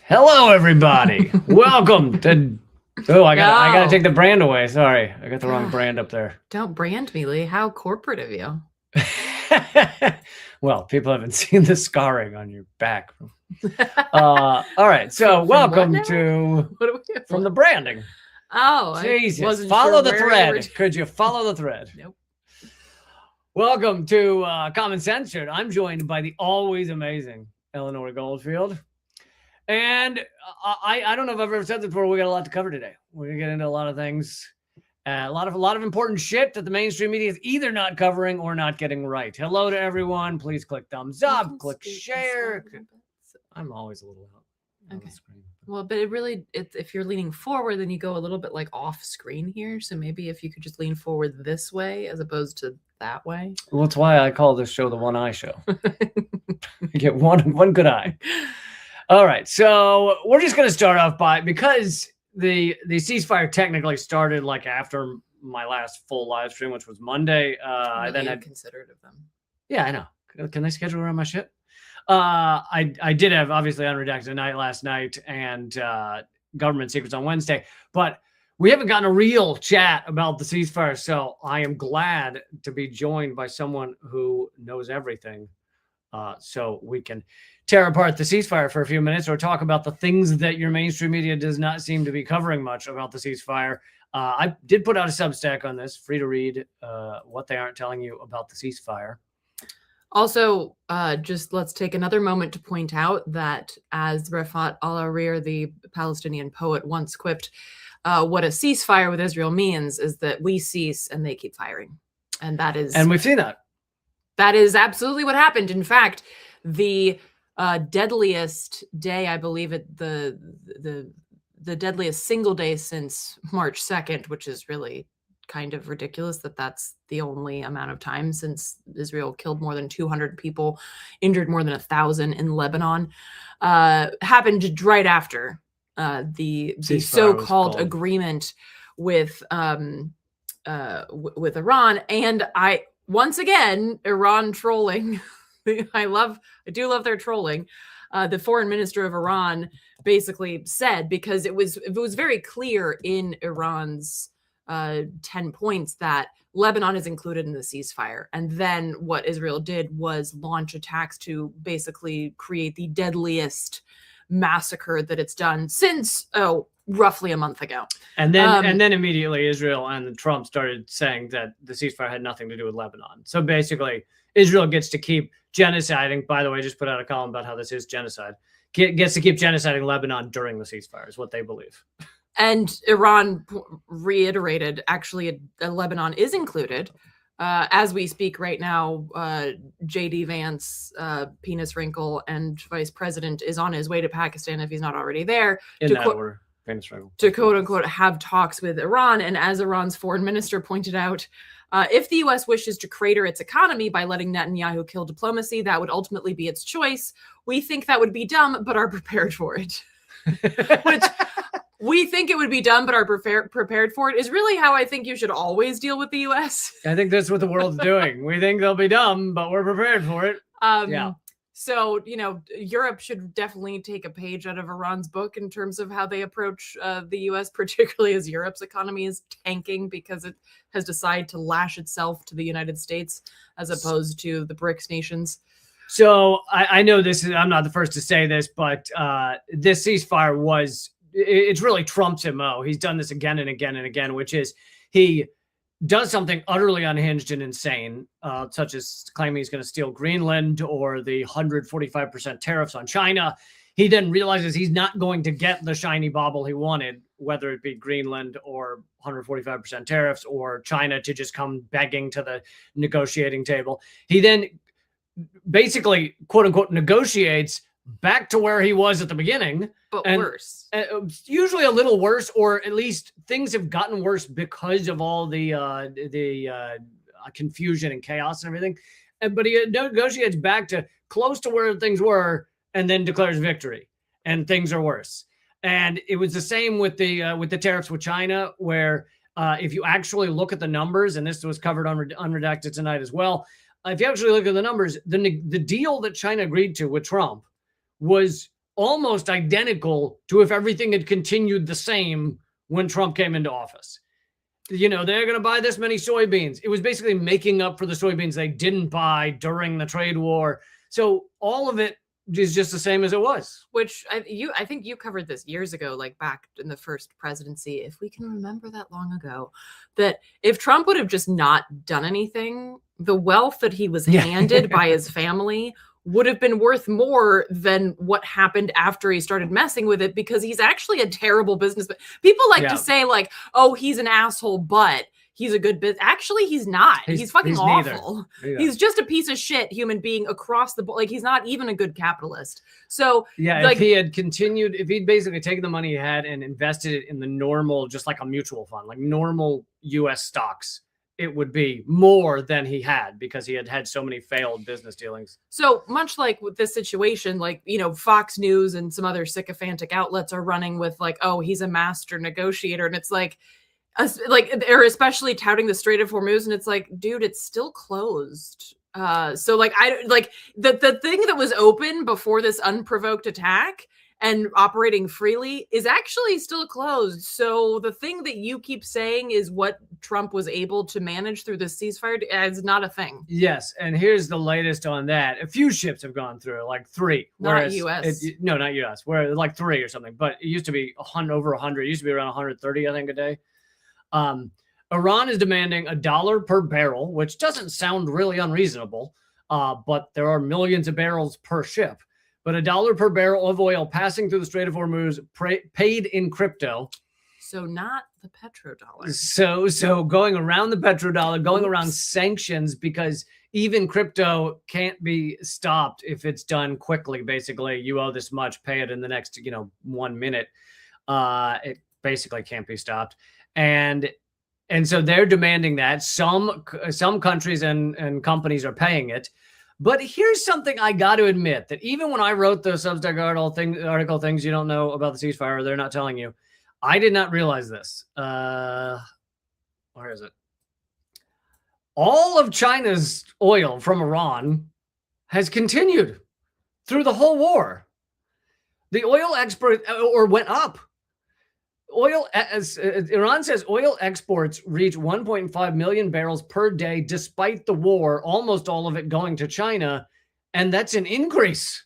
Hello, everybody. Welcome to. Oh, I gotta take the brand away. Sorry, I got the wrong brand up there. Don't brand me, Lee. How corporate of you. Well, people haven't seen the scarring on your back. All right, so From welcome what to from the branding. Oh, Jesus, follow the thread. Could you follow the thread? Nope. Welcome to Common Sense Shirt. I'm joined by the always amazing Eleanor Goldfield. And I don't know if I've ever said this before. We got a lot to cover today. We're gonna get into a lot of things, a lot of important shit that the mainstream media is either not covering or not getting right. Hello to everyone. Please click thumbs up, click share. I'm always a little out. Okay. Well, but if you're leaning forward, then you go a little bit like off screen here. So maybe if you could just lean forward this way as opposed to that way. Well, that's why I call this show the One Eye Show. You get one good eye. All right, so we're just going to start off because the ceasefire technically started like after my last full live stream, which was Monday. I then had considered of them. Yeah, I know. Can they schedule around my shit? I did have obviously Unredacted Night last night and Government Secrets on Wednesday, but we haven't gotten a real chat about the ceasefire. So I am glad to be joined by someone who knows everything. So we can tear apart the ceasefire for a few minutes or talk about the things that your mainstream media does not seem to be covering much about the ceasefire. I did put out a Substack on this, free to read, what they aren't telling you about the ceasefire. Also, just let's take another moment to point out that as Rafat al-Arir, the Palestinian poet, once quipped, what a ceasefire with Israel means is that we cease and they keep firing. And that is... And we've seen that. That is absolutely what happened. In fact, the deadliest day, I believe the deadliest single day since March 2nd, which is really kind of ridiculous that that's the only amount of time since Israel killed more than 200 people, injured more than 1,000 in Lebanon, happened right after the so-called agreement with Iran. And once again, Iran trolling. I do love their trolling. The foreign minister of Iran basically said, because it was very clear in Iran's 10 points that Lebanon is included in the ceasefire. And then what Israel did was launch attacks to basically create the deadliest massacre that it's done since, roughly a month ago. And then immediately Israel and Trump started saying that the ceasefire had nothing to do with Lebanon. So basically Israel gets to keep genociding. By the way, I just put out a column about how this is genocide. Gets to keep genociding Lebanon during the ceasefire is what they believe. And Iran reiterated, actually, Lebanon is included. As we speak right now, J.D. Vance, penis wrinkle, and vice president is on his way to Pakistan if he's not already there. In that order. To quote unquote have talks with Iran. And as Iran's foreign minister pointed out, if the U.S. wishes to crater its economy by letting Netanyahu kill diplomacy, that would ultimately be its choice. We think that would be dumb, but are prepared for it. Which we think it would be dumb, but are prepared for it is really how I think you should always deal with the U.S. I think that's what the world's doing. We think they'll be dumb, but we're prepared for it. Yeah. So, Europe should definitely take a page out of Iran's book in terms of how they approach the U.S., particularly as Europe's economy is tanking because it has decided to lash itself to the United States as opposed to the BRICS nations. So I know I'm not the first to say this, but this ceasefire it's really Trump's MO. He's done this again and again and again, which is he does something utterly unhinged and insane, such as claiming he's going to steal Greenland or the 145% tariffs on China. He then realizes he's not going to get the shiny bauble he wanted, whether it be Greenland or 145% tariffs or China to just come begging to the negotiating table. He then basically, quote unquote, negotiates back to where he was at the beginning. But worse. Usually a little worse, or at least things have gotten worse because of all the confusion and chaos and everything. But he negotiates back to close to where things were and then declares victory, and things are worse. And it was the same with the tariffs with China, where if you actually look at the numbers, and this was covered on Unredacted tonight as well, if you actually look at the numbers, the deal that China agreed to with Trump was almost identical to if everything had continued the same when Trump came into office. They're going to buy this many soybeans. It was basically making up for the soybeans they didn't buy during the trade war. So all of it is just the same as it was. Which I think you covered this years ago, like back in the first presidency, if we can remember that long ago, that if Trump would have just not done anything, the wealth that he was handed by his family would have been worth more than what happened after he started messing with it, because he's actually a terrible businessman. People like to say like, oh, he's an asshole, but he's a good business. Actually, he's not. He's fucking awful. He's just a piece of shit human being across the board. Like, he's not even a good capitalist. So if he had continued, if he'd basically taken the money he had and invested it in the normal, just like a mutual fund, like normal US stocks, it would be more than he had, because he had had so many failed business dealings. So much like with this situation, like, Fox News and some other sycophantic outlets are running with like, oh, he's a master negotiator. And it's like they're especially touting the Strait of Hormuz. And it's like, dude, it's still closed. So like, the thing that was open before this unprovoked attack and operating freely is actually still closed. So the thing that you keep saying is what Trump was able to manage through the ceasefire is not a thing. Yes, and here's the latest on that. A few ships have gone through, like 3. Not U.S. No, not U.S. Where like 3 or something. But it used to be over 100. It used to be around 130, I think, a day. Iran is demanding $1 per barrel, which doesn't sound really unreasonable, but there are millions of barrels per ship. But $1 per barrel of oil passing through the Strait of Hormuz, paid in crypto. So not the petrodollar. So going around the petrodollar, going around sanctions, because even crypto can't be stopped if it's done quickly. Basically, you owe this much, pay it in the next 1 minute. It basically can't be stopped. And so they're demanding that. Some countries and companies are paying it. But here's something I got to admit, that even when I wrote the Substack article, things you don't know about the ceasefire, they're not telling you, I did not realize this. Where is it? All of China's oil from Iran has continued through the whole war. The oil export went up. Iran says oil exports reach 1.5 million barrels per day despite the war, almost all of it going to China. And that's an increase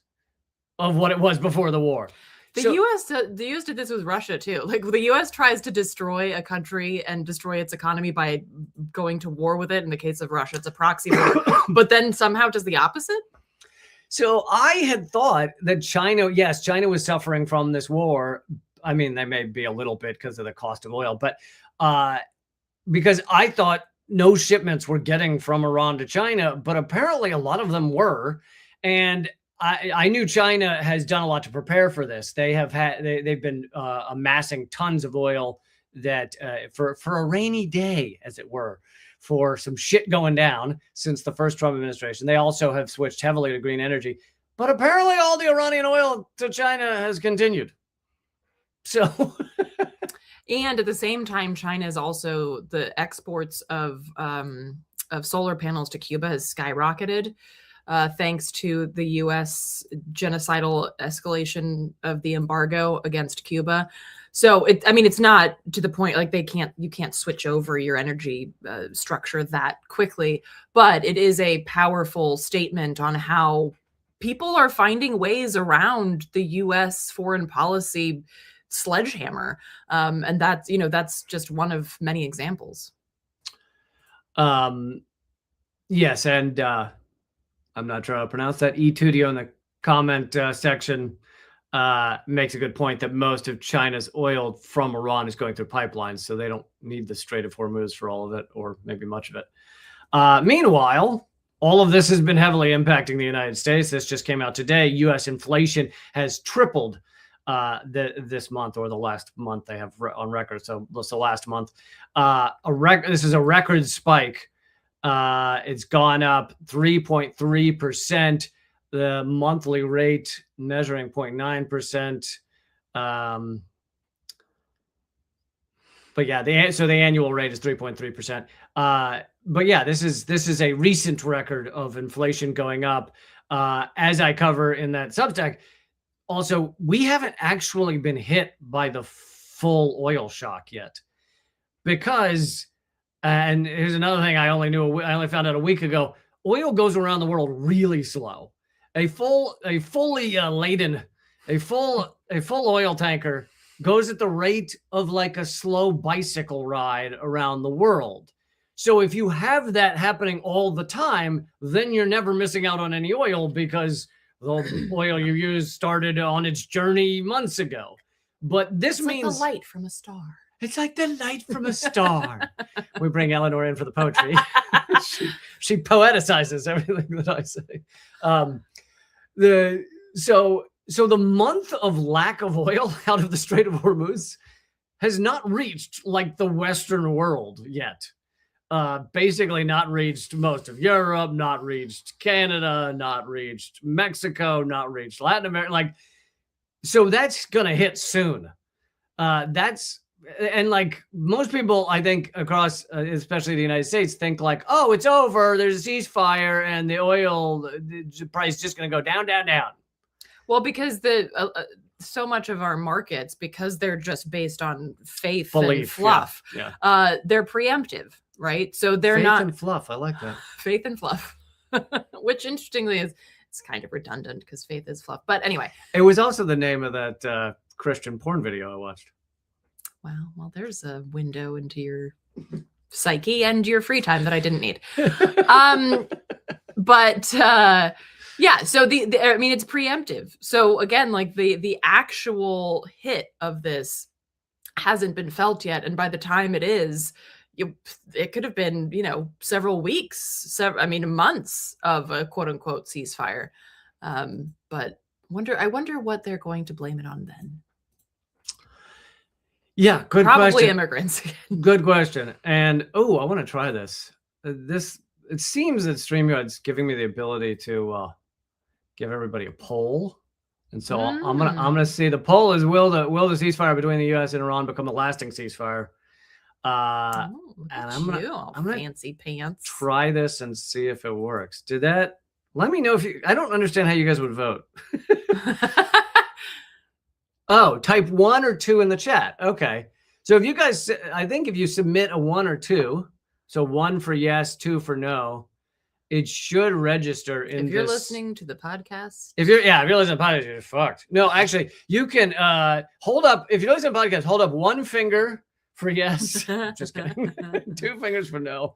of what it was before the war. The U.S. did this with Russia, too. Like, the U.S. tries to destroy a country and destroy its economy by going to war with it. In the case of Russia, it's a proxy war, but then somehow does the opposite. So I had thought that China was suffering from this war. I mean, they may be a little bit because of the cost of oil, but because I thought no shipments were getting from Iran to China, but apparently a lot of them were. And I knew China has done a lot to prepare for this. They've been amassing tons of oil that for a rainy day, as it were, for some shit going down since the first Trump administration. They also have switched heavily to green energy, but apparently all the Iranian oil to China has continued. So, and at the same time, China is also, the exports of solar panels to Cuba has skyrocketed, thanks to the U.S. genocidal escalation of the embargo against Cuba. So it's not to the point like you can't switch over your energy structure that quickly, but it is a powerful statement on how people are finding ways around the U.S. foreign policy sledgehammer. And that's just one of many examples. Yes. And I'm not sure how to pronounce that. Etudio in the comment section makes a good point that most of China's oil from Iran is going through pipelines, so they don't need the Strait of Hormuz for all of it, or maybe much of it. Meanwhile, all of this has been heavily impacting the United States. This just came out today. U.S. inflation has tripled this month, or the last month they have on record. So last month, this is a record spike. It's gone up 3.3%. The monthly rate measuring 0.9%. But yeah, the annual rate is 3.3%. But yeah, this is a recent record of inflation going up. As I cover in that Substack, Also, we haven't actually been hit by the full oil shock yet, because, and here's another thing I only found out a week ago. Oil goes around the world really slow. A full oil tanker goes at the rate of like a slow bicycle ride around the world. So if you have that happening all the time, then you're never missing out on any oil, because the oil you use started on its journey months ago. But this It's means like the light from a star. It's like the light from a star. We bring Eleanor in for the poetry. she poeticizes everything that I say. So the month of lack of oil out of the Strait of Hormuz has not reached like the Western world yet. Basically not reached most of Europe, not reached Canada, not reached Mexico, not reached Latin America. So that's gonna hit soon. And like most people, I think across, especially the United States, think like, oh, it's over. There's a ceasefire, and the oil price is just going to go down, down, down. Well, because so much of our markets, because they're just based on faith and fluff, they're preemptive, right? So they're faith not and fluff. I like that. Faith and fluff, which interestingly it's kind of redundant because faith is fluff. But anyway, it was also the name of that Christian porn video I watched. Wow. Well, there's a window into your psyche and your free time that I didn't need. But yeah, so I mean, it's preemptive. So again, like the actual hit of this hasn't been felt yet. And by the time it is, it could have been, several weeks, months of a quote unquote ceasefire. But I wonder what they're going to blame it on then. Yeah, good Probably question. Immigrants. Good question. And I want to try this. It seems that StreamYard's giving me the ability to give everybody a poll. And so I'm gonna see the poll is will the ceasefire between the US and Iran become a lasting ceasefire? And I'm gonna fancy pants. Try this and see if it works. Let me know I don't understand how you guys would vote. Oh, type 1 or 2 in the chat. Okay. So if you submit a 1 or 2, so 1 for yes, 2 for no, it should register in If you're listening to the podcast. If you're listening to the podcast, you're fucked. No, actually, you can hold up. If you're listening to the podcast, hold up 1 finger for yes. Just kidding. 2 fingers for no.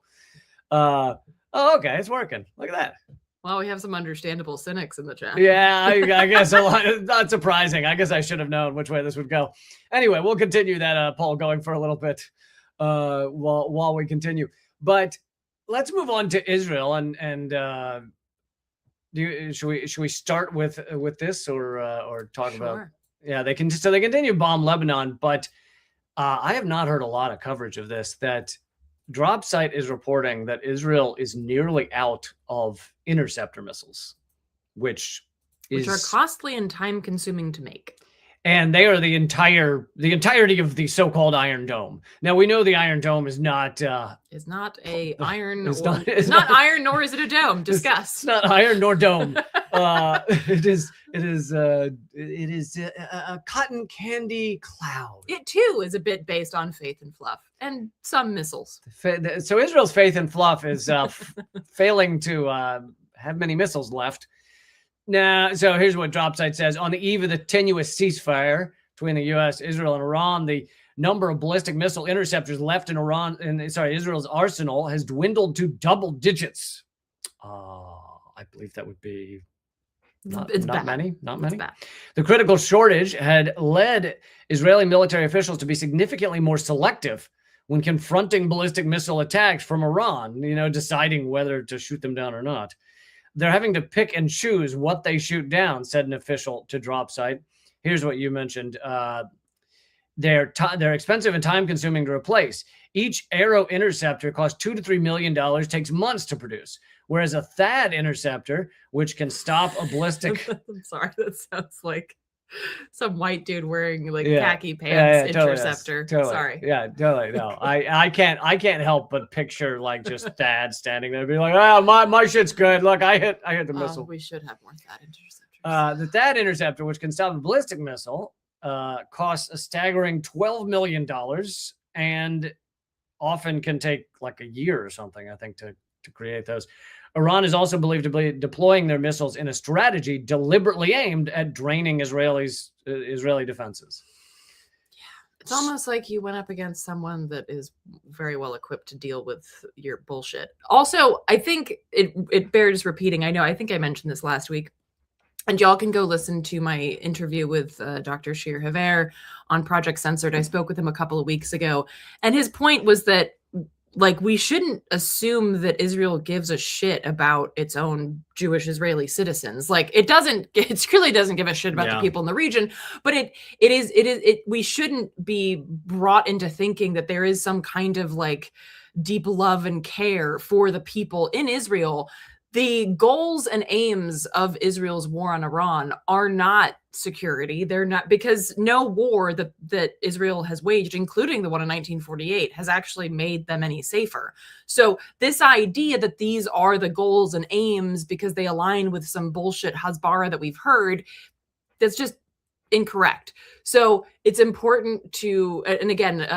Okay. It's working. Look at that. Well, we have some understandable cynics in the chat. Yeah, I guess not surprising. I guess I should have known which way this would go. Anyway, we'll continue that poll going for a little bit while we continue. But let's move on to Israel and should we start with this or talk about? Yeah, they continue bomb Lebanon, but I have not heard a lot of coverage of this. That DropSite is reporting that Israel is nearly out of interceptor missiles, which are costly and time consuming to make. And they are the entirety of the so-called Iron Dome. Now we know the Iron Dome is not iron. It's not iron, nor is it a dome. Discuss. It's not iron nor dome. It is a cotton candy cloud. It too is a bit based on faith and fluff and some missiles. So Israel's faith and fluff is failing to have many missiles left. Now, so here's what DropSite says. On the eve of the tenuous ceasefire between the U.S., Israel, and Iran, the number of ballistic missile interceptors left in Israel's arsenal has dwindled to double digits. I believe that would be not many. The critical shortage had led Israeli military officials to be significantly more selective when confronting ballistic missile attacks from Iran, deciding whether to shoot them down or not. They're having to pick and choose what they shoot down, said an official to DropSite. Here's what you mentioned. They're expensive and time-consuming to replace. Each Arrow interceptor costs $2 to $3 million, takes months to produce, whereas a THAAD interceptor, which can stop a ballistic... I'm sorry, that sounds like some white dude wearing khaki pants interceptor. Totally. Sorry. Yeah, totally. No, I can't help but picture just THAAD standing there, and be like, my shit's good. Look, I hit the missile. We should have more THAAD interceptors. That interceptor, which can stop a ballistic missile, costs a staggering $12 million and often can take like a year or something, I think, to create those. Iran is also believed to be deploying their missiles in a strategy deliberately aimed at draining Israeli defenses. It's almost like you went up against someone that is very well equipped to deal with your bullshit. Also, I think it bears repeating. I think I mentioned this last week, and y'all can go listen to my interview with Dr. Shir Haver on Project Censored. I spoke with him a couple of weeks ago, and his point was that, like, we shouldn't assume that Israel gives a shit about its own Jewish Israeli citizens. Like, it really doesn't give a shit about the people in the region, but we shouldn't be brought into thinking that there is some kind of like deep love and care for the people in Israel. The goals and aims of Israel's war on Iran are not security. They're not, because no war that Israel has waged, including the one in 1948, has actually made them any safer. So this idea that these are the goals and aims because they align with some bullshit Hasbara that we've heard, that's just incorrect. So it's important to, and again,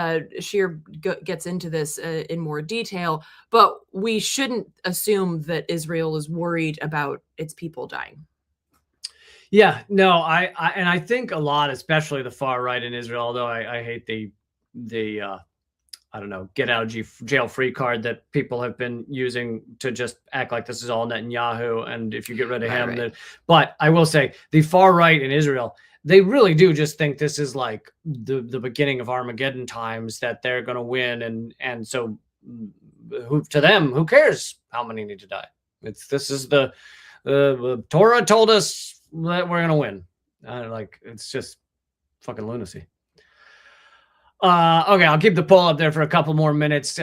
Shir gets into this in more detail, but we shouldn't assume that Israel is worried about its people dying. Yeah, no, I think a lot, especially the far right in Israel, although I hate the I don't know, get out of jail free card that people have been using to just act like this is all Netanyahu, and if you get rid of him, then. But I will say the far right in Israel, they really do just think this is like the beginning of Armageddon times, that they're going to win, and so to them, who cares how many need to die? This is the Torah told us that we're going to win. It's just fucking lunacy. Okay, I'll keep the poll up there for a couple more minutes.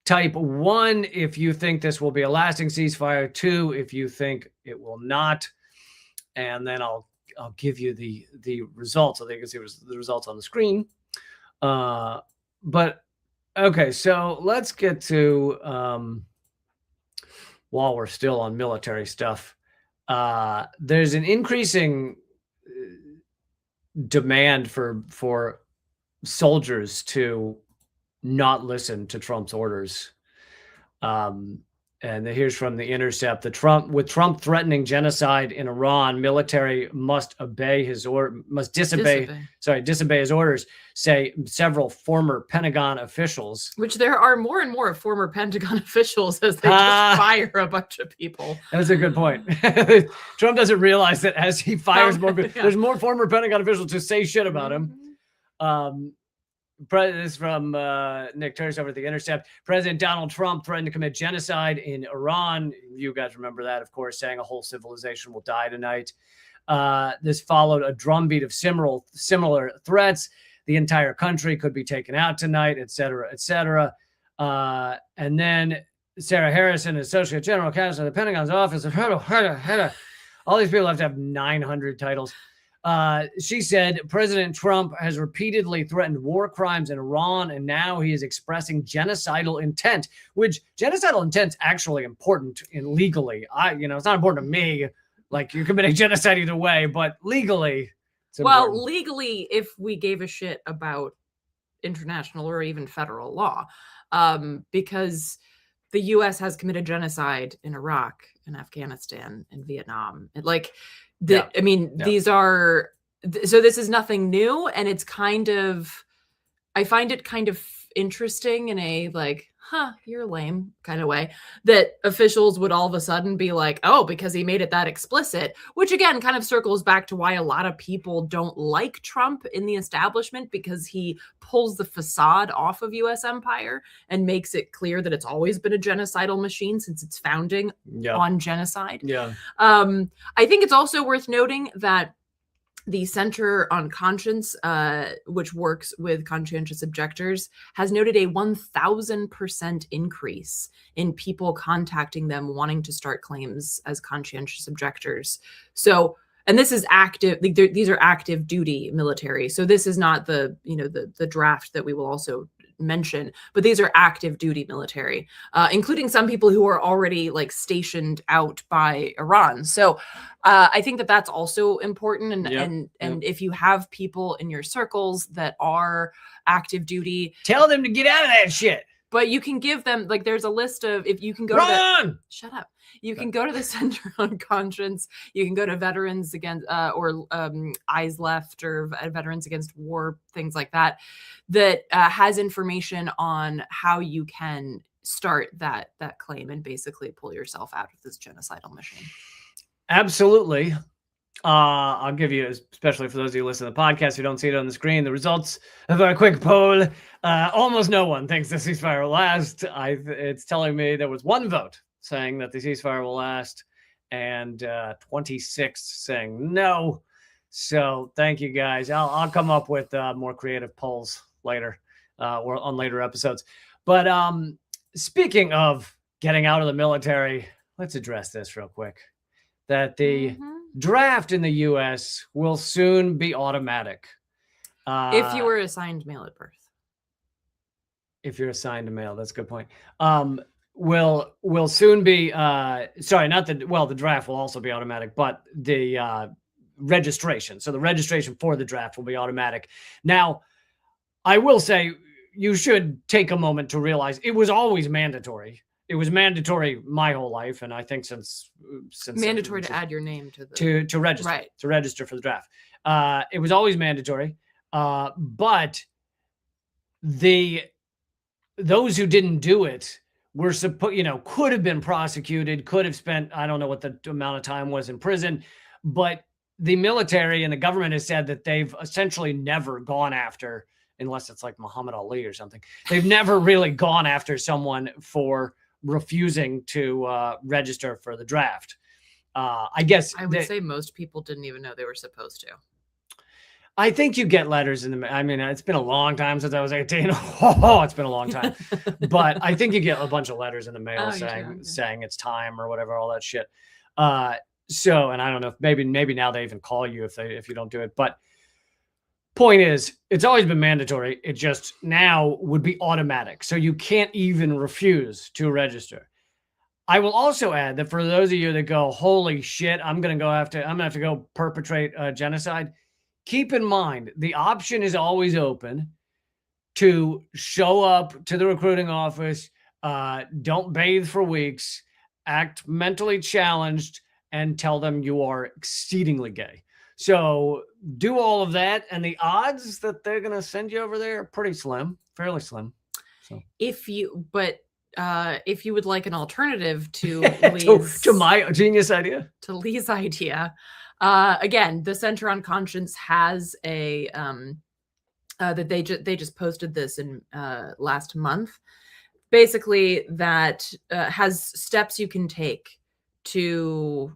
Type 1 if you think this will be a lasting ceasefire. 2 if you think it will not, and then I'll give you the results. I think you can see the results on the screen. But okay, so let's get to while we're still on military stuff. There's an increasing demand for soldiers to not listen to Trump's orders. And here's from the Intercept. With Trump threatening genocide in Iran, military must disobey his orders, say several former Pentagon officials. Which there are more and more former Pentagon officials as they just fire a bunch of people. That's a good point. Trump doesn't realize that as he fires more, there's more former Pentagon officials who say shit about him. This is from Nick Turris over at the Intercept. President Donald Trump threatened to commit genocide in Iran. You guys remember that, of course, saying a whole civilization will die tonight. This followed a drumbeat of similar threats. The entire country could be taken out tonight, et cetera, et cetera. And then Sarah Harrison, Associate General Counsel of the Pentagon's office, all these people have to have 900 titles. She said President Trump has repeatedly threatened war crimes in Iran, and now he is expressing genocidal intent, which genocidal intent's actually important legally. It's not important to me. Like, you're committing genocide either way, but legally, it's important. Well, legally, if we gave a shit about international or even federal law, because the U.S. has committed genocide in Iraq and Afghanistan and Vietnam. These are, so this is nothing new, and it's I find it kind of interesting in a like, you're lame kind of way, that officials would all of a sudden be like, oh, because he made it that explicit, which again kind of circles back to why a lot of people don't like Trump in the establishment, because he pulls the facade off of U.S. empire and makes it clear that it's always been a genocidal machine since its founding on genocide. I think it's also worth noting that the Center on Conscience, which works with conscientious objectors, has noted a 1,000% increase in people contacting them wanting to start claims as conscientious objectors. So, and this is active; these are active duty military. So this is not the draft that we will also mention, but these are active duty military, including some people who are already like stationed out by Iran. So I think that that's also important. And if you have people in your circles that are active duty, tell them to get out of that shit. But you can give them, like, there's a list of, if you can go to shut up. You can go to the Center on Conscience. You can go to Veterans Against, or Eyes Left, or Veterans Against War, things like that, that has information on how you can start that claim and basically pull yourself out of this genocidal mission. Absolutely. I'll give you, especially for those of you listening to the podcast who don't see it on the screen, the results of our quick poll. Almost no one thinks the ceasefire will last. It's telling me there was one vote saying that the ceasefire will last, and 26 saying no. So thank you guys. I'll come up with more creative polls later, or on later episodes. But speaking of getting out of the military, let's address this real quick. That the draft in the U.S. will soon be automatic. If you were assigned male at birth. If you're assigned a male, that's a good point. Will soon be, sorry, not the, well, the draft will also be automatic, but the registration. So the registration for the draft will be automatic. Now, I will say you should take a moment to realize it was always mandatory. It was mandatory my whole life, and I think since mandatory to add your name to the to register, right, to register for the draft. It was always mandatory, but those who didn't do it were could have been prosecuted, could have spent, I don't know what the amount of time was in prison, but the military and the government has said that they've essentially never gone after, unless it's like Muhammad Ali or something, they've never really gone after someone for refusing to register for the draft. I guess I would say most people didn't even know they were supposed to. I think you get letters in the mail. I mean, it's been a long time since I was 18. Oh, it's been a long time. But I think you get a bunch of letters in the mail saying it's time or whatever, all that shit. So, and I don't know if maybe now they even call you if you don't do it. But point is, it's always been mandatory. It just now would be automatic. So you can't even refuse to register. I will also add that for those of you that go, holy shit, I'm going to have to go perpetrate genocide. Keep in mind, the option is always open to show up to the recruiting office, don't bathe for weeks, act mentally challenged, and tell them you are exceedingly gay. So do all of that, and the odds that they're going to send you over there are pretty slim, fairly slim. So if you would like an alternative to Lee's, to my genius idea, to Lee's idea, again, the Center on Conscience has a that they just posted this in last month. Basically, that has steps you can take to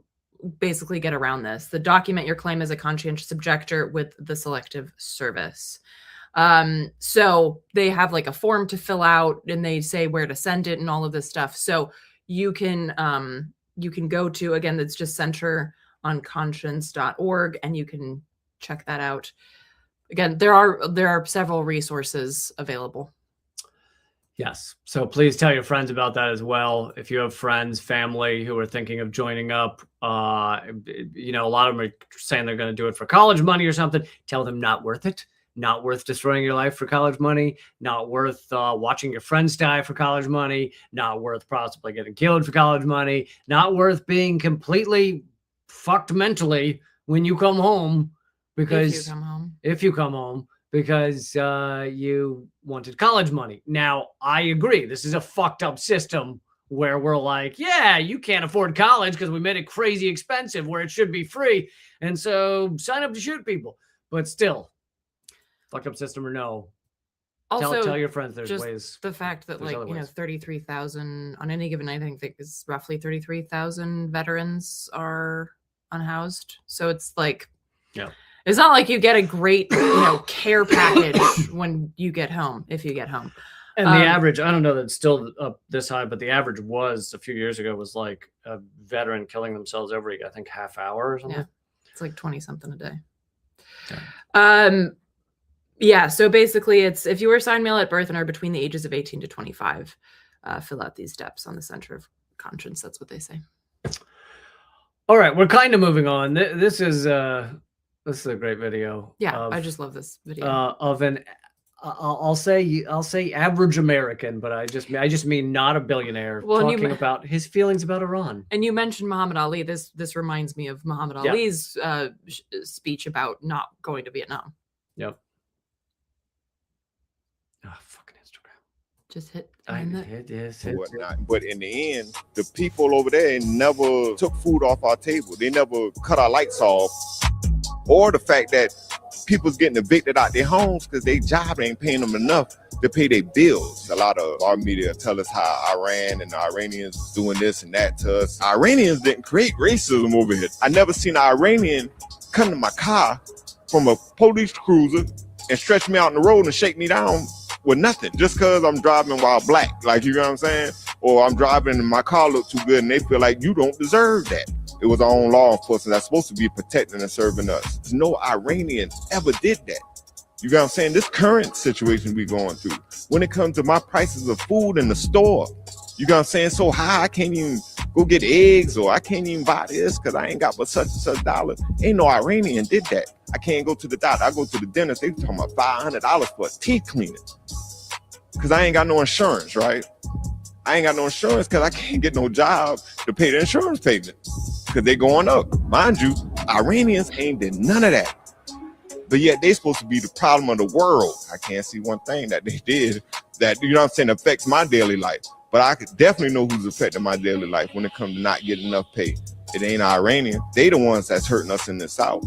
basically get around this. The document your claim as a conscientious objector with the Selective Service. So they have like a form to fill out, and they say where to send it and all of this stuff. So you can go to, again, that's just centeronconscience.org, and you can check that out. Again, there are several resources available. Yes. So please tell your friends about that as well. If you have friends, family who are thinking of joining up, a lot of them are saying they're going to do it for college money or something. Tell them not worth it. Not worth destroying your life for college money. Not worth watching your friends die for college money. Not worth possibly getting killed for college money. Not worth being completely fucked mentally when you come home, because if you come home because you wanted college money. Now, I agree. This is a fucked up system where we're like, yeah, you can't afford college because we made it crazy expensive where it should be free. And so sign up to shoot people. But still, fucked up system or no. Also, tell your friends there's just ways. The fact that 33,000 on any given night, I think is roughly 33,000 veterans are unhoused. So it's like, yeah. It's not like you get a great, care package when you get home, if you get home. And the average, I don't know that it's still up this high, but the average was a few years ago was like a veteran killing themselves every, I think, half hour or something. Yeah, it's like 20 something a day. Yeah. Yeah, so basically it's if you were assigned male at birth and are between the ages of 18 to 25, fill out these steps on the Center of Conscience. That's what they say. All right, we're kind of moving on. This is a great video. Yeah, I just love this video. Of an I'll say average American, but I just mean not a billionaire, talking about his feelings about Iran. And you mentioned Muhammad Ali. This reminds me of Muhammad Ali's speech about not going to Vietnam. Yep. Oh, fucking Instagram. Just hit. But in the end, the people over there never took food off our table. They never cut our lights off, or the fact that people's getting evicted out their homes because their job ain't paying them enough to pay their bills. A lot of our media tell us how Iran and the Iranians doing this and that to us. Iranians didn't create racism over here. I never seen an Iranian come to my car from a police cruiser and stretch me out in the road and shake me down with nothing, just because I'm driving while black. Like, you know what I'm saying? Or I'm driving and my car look too good and they feel like you don't deserve that. It was our own law enforcement that's supposed to be protecting and serving us. No Iranian ever did that. You know what I'm saying? This current situation we going through, when it comes to my prices of food in the store, you know what I'm saying? So high, I can't even go get eggs, or I can't even buy this because I ain't got but such and such dollars. Ain't no Iranian did that. I can't go to the doctor. I go to the dentist. They talking about $500 for a teeth cleaning because I ain't got no insurance, right? I ain't got no insurance because I can't get no job to pay the insurance payment because they going up. Mind you, Iranians ain't did none of that. But yet they supposed to be the problem of the world. I can't see one thing that they did that, you know what I'm saying, affects my daily life. But I could definitely know who's affecting my daily life when it comes to not getting enough pay. It ain't Iranian. They the ones that's hurting us in the South.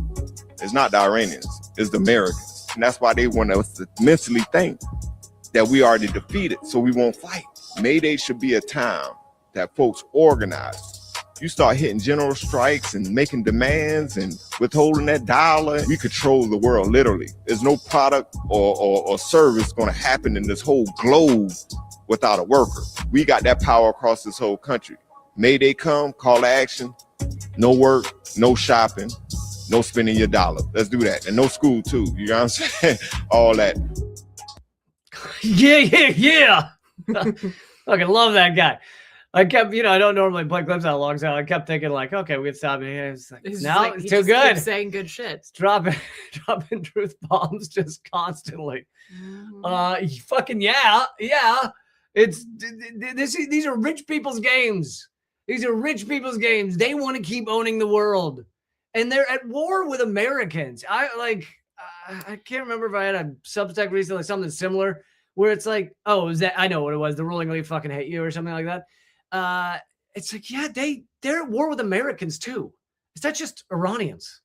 It's not the Iranians. It's the Americans. And that's why they want us to mentally think that we already defeated, so we won't fight. Mayday should be a time that folks organize. You start hitting general strikes and making demands and withholding that dollar, we control the world, literally. There's no product or service going to happen in this whole globe without a worker. We got that power across this whole country. Mayday come, call to action, no work, no shopping, no spending your dollar. Let's do that. And no school too, you know what I'm saying? All that. Yeah. Fucking love that guy. I kept, I don't normally play clips that long, so I kept thinking like, okay, we can stop it here. It's like, no, it's too good. Saying good shit. It's dropping truth bombs just constantly. Fucking yeah. These are rich people's games. These are rich people's games. They want to keep owning the world, and they're at war with Americans. I can't remember if I had a Substack recently, something similar, where it's like, oh, is that, I know what it was, the ruling elite fucking hate you or something like that. It's like, yeah, they're at war with Americans too. Is that just Iranians?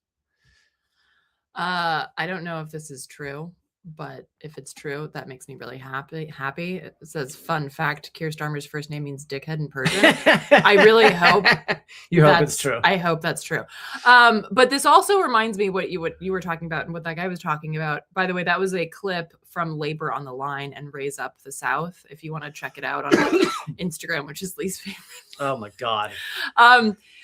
I don't know if this is true, but if it's true, that makes me really happy. It says, fun fact, Keir Starmer's first name means dickhead in Persian. I really hope hope it's true. I hope that's true. But this also reminds me what you were talking about and what that guy was talking about. By the way, that was a clip from Labor on the Line and Raise Up the South. If you want to check it out on Instagram, which is Lee's favorite. Oh my God.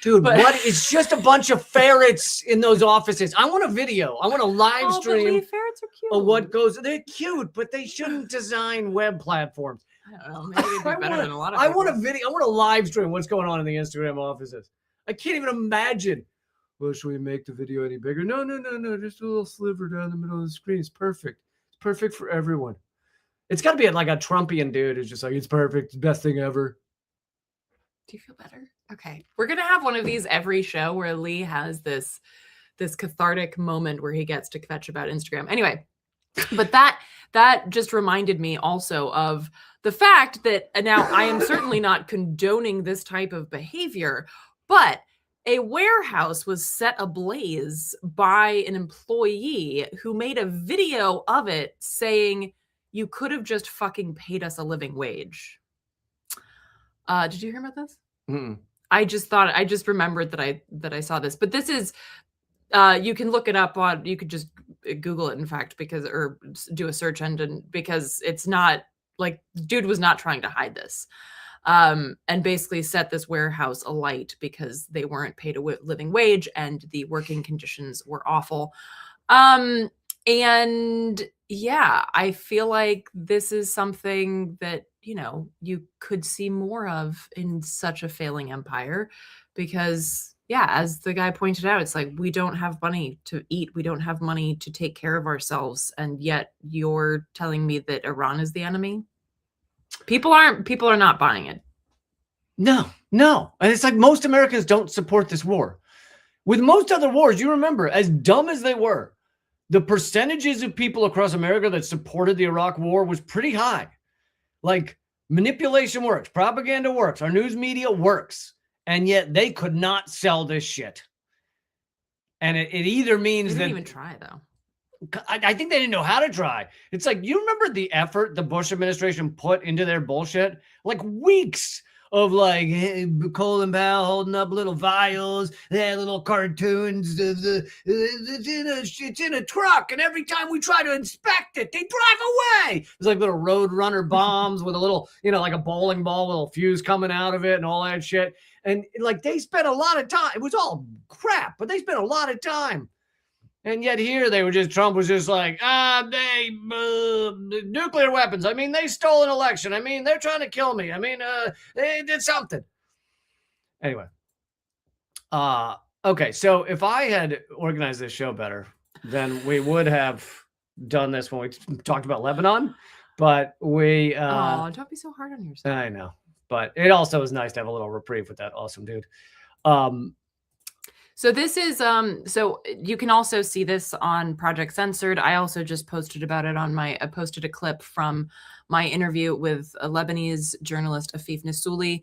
Dude, what? It's just a bunch of ferrets in those offices. I want a video. I want a live stream. But ferrets are cute. Of what goes. They're cute, but they shouldn't design web platforms. I don't know. Maybe they'd be better than a lot of people. I want a video. I want a live stream. What's going on in the Instagram offices? I can't even imagine. Well, should we make the video any bigger? No. Just a little sliver down the middle of the screen. It's perfect. It's perfect for everyone. It's got to be like a Trumpian dude who's just like, it's perfect. It's the best thing ever. Do you feel better? Okay. We're going to have one of these every show where Lee has this cathartic moment where he gets to kvetch about Instagram. Anyway, but that just reminded me also of the fact that now I am certainly not condoning this type of behavior, but a warehouse was set ablaze by an employee who made a video of it saying, you could have just fucking paid us a living wage. Did you hear about this? Mm-mm. I just remembered that I saw this, but this is, you can look it up on, you could just Google it, in fact, or do a search engine, because it's not like, dude was not trying to hide this, and basically set this warehouse alight because they weren't paid a living wage and the working conditions were awful. And yeah, I feel like this is something that, you could see more of in such a failing empire because, yeah, as the guy pointed out, it's like we don't have money to eat. We don't have money to take care of ourselves. And yet you're telling me that Iran is the enemy? People are not buying it. No. And it's like most Americans don't support this war. With most other wars, you remember, as dumb as they were, the percentages of people across America that supported the Iraq war was pretty high. Like, manipulation works, propaganda works, our news media works, and yet they could not sell this shit. And it either means they didn't that even try, though. I think they didn't know how to try. It's like, you remember the effort the Bush administration put into their bullshit? Like weeks of like, hey, Colin Powell holding up little vials, they had little cartoons of it's in a truck, and every time we try to inspect it, they drive away. It's like little road runner bombs with a little, like a bowling ball with a fuse coming out of it and all that shit. And like they spent a lot of time. It was all crap, but they spent a lot of time. And yet here Trump was just like, nuclear weapons. I mean, they stole an election. I mean, they're trying to kill me. I mean, they did something. Anyway. Okay. So if I had organized this show better, then we would have done this when we talked about Lebanon, but we, don't be so hard on yourself. I know, but it also was nice to have a little reprieve with that awesome dude. So this is, so you can also see this on Project Censored. I also just posted about it I posted a clip from my interview with a Lebanese journalist, Afif Nassouli,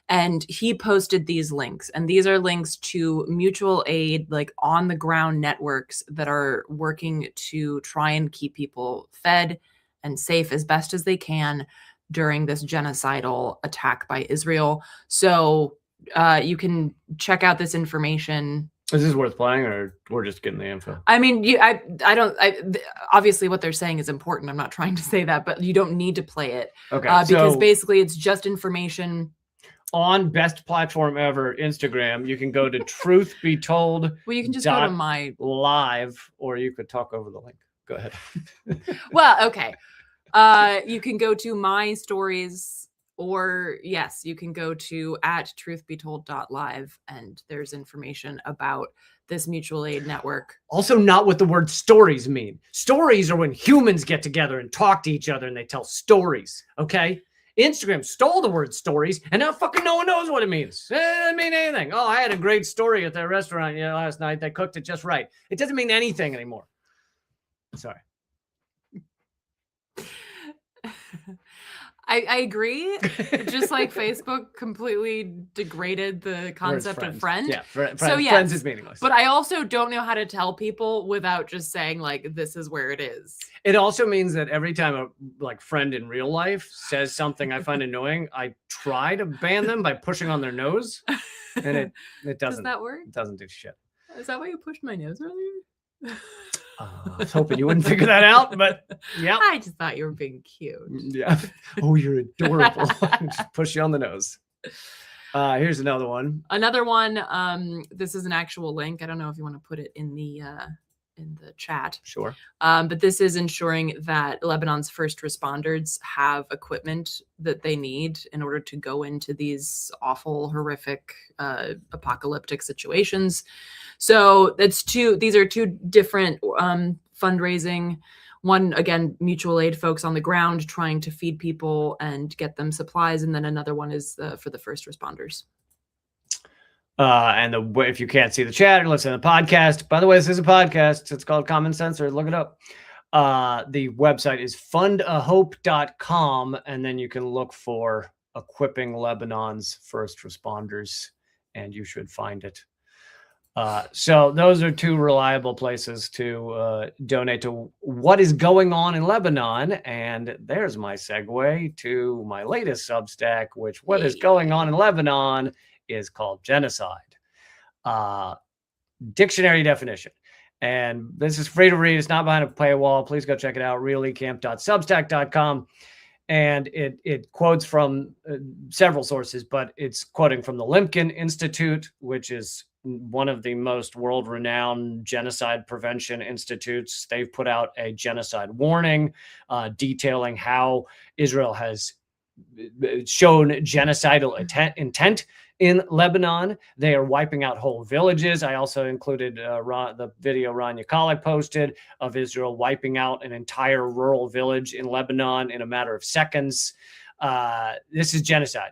and he posted these links. And these are links to mutual aid, like on the ground networks that are working to try and keep people fed and safe as best as they can during this genocidal attack by Israel. So you can check out this information. Is this worth playing, or we're just getting the info? I mean, obviously what they're saying is important. I'm not trying to say that, but you don't need to play it. Okay. Because basically it's just information. On best platform ever, Instagram, you can go to Truth Be Told. Well, you can just go to my live, or you could talk over the link. Go ahead. Well, okay. You can go to my stories. Or yes, you can go to @truthbetold.live, and there's information about this mutual aid network. Also not what the word stories mean. Stories are when humans get together and talk to each other and they tell stories, okay? Instagram stole the word stories, and now fucking no one knows what it means. It doesn't mean anything. Oh, I had a great story at that restaurant last night. They cooked it just right. It doesn't mean anything anymore. Sorry. I agree. Just like Facebook completely degraded the concept of friend. Yeah, friends is meaningless. But I also don't know how to tell people without just saying like, this is where it is. It also means that every time a friend in real life says something I find annoying, I try to ban them by pushing on their nose, and it doesn't. Does that work? It doesn't do shit. Is that why you pushed my nose earlier? I was hoping you wouldn't figure that out, but yeah. I just thought you were being cute. Yeah. Oh, you're adorable. Just push you on the nose. Here's another one. Another one. This is an actual link. I don't know if you want to put it in the chat. Sure. But this is ensuring that Lebanon's first responders have equipment that they need in order to go into these awful, horrific, apocalyptic situations. So these are two different fundraising. One, again, mutual aid folks on the ground trying to feed people and get them supplies. And then another one is for the first responders. And if you can't see the chat or listen to the podcast, by the way, this is a podcast. It's called Common Censored. Look it up. The website is fundahope.com, and then you can look for equipping Lebanon's first responders, and you should find it. So those are two reliable places to donate to what is going on in Lebanon. And there's my segue to my latest Substack, which what is going on in Lebanon is called genocide. Dictionary definition. And this is free to read. It's not behind a paywall. Please go check it out. reallycamp.substack.com. And it quotes from several sources, but it's quoting from the Limkin Institute, which is one of the most world-renowned genocide prevention institutes. They've put out a genocide warning detailing how Israel has shown genocidal intent in Lebanon. They are wiping out whole villages. I also included the video Ron Yakalik posted of Israel wiping out an entire rural village in Lebanon in a matter of seconds. This is genocide.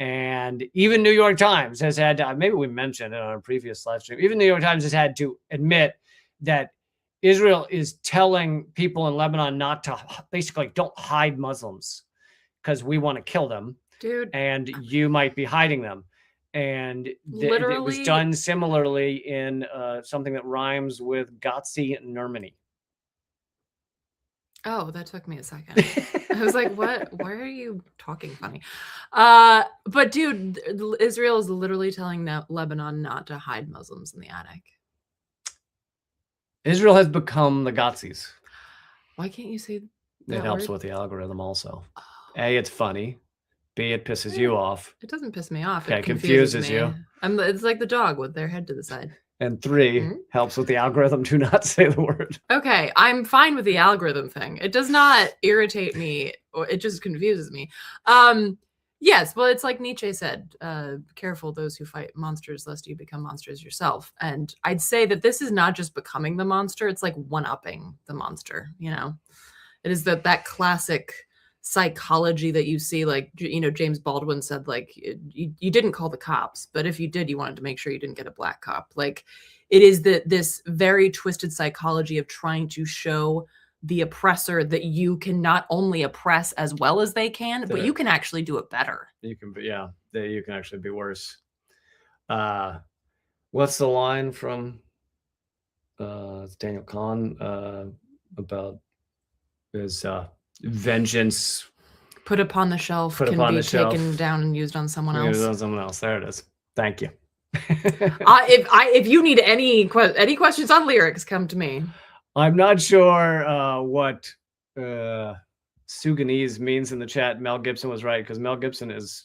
And even New York Times has had to, maybe we mentioned it on a previous live stream, even New York Times has had to admit that Israel is telling people in Lebanon not to, basically don't hide Muslims because we want to kill them. Dude. And you might be hiding them. And it was done similarly in something that rhymes with Gotzi Nermany. Oh, that took me a second. I was like, what? Why are you talking funny? But dude, Israel is literally telling Lebanon not to hide Muslims in the attic. Israel has become the Gotzis. Why can't you say that It helps word? with the algorithm also. Oh. A, it's funny. B, it pisses you off. It doesn't piss me off. Okay, It confuses me. you. It's like the dog with their head to the side. And 3, helps with the algorithm to not say the word. Okay, I'm fine with the algorithm thing. It does not irritate me, or it just confuses me. Yes, well, it's like Nietzsche said, careful those who fight monsters, lest you become monsters yourself. And I'd say that this is not just becoming the monster, it's like one-upping the monster, you know? It is that classic psychology that you see, like, you know, James Baldwin said, like, you didn't call the cops, but if you did, you wanted to make sure you didn't get a black cop. Like, it is this very twisted psychology of trying to show the oppressor that you can not only oppress as well as they can, but you can actually do it better. You can be, yeah, you can actually be worse. What's the line from it's Daniel Kahn about his vengeance put upon the shelf can be taken down and used on someone else. Used on someone else. There it is. Thank you. If you need any questions on lyrics, come to me. I'm not sure what Sudanese means in the chat. Mel Gibson was right, because Mel Gibson is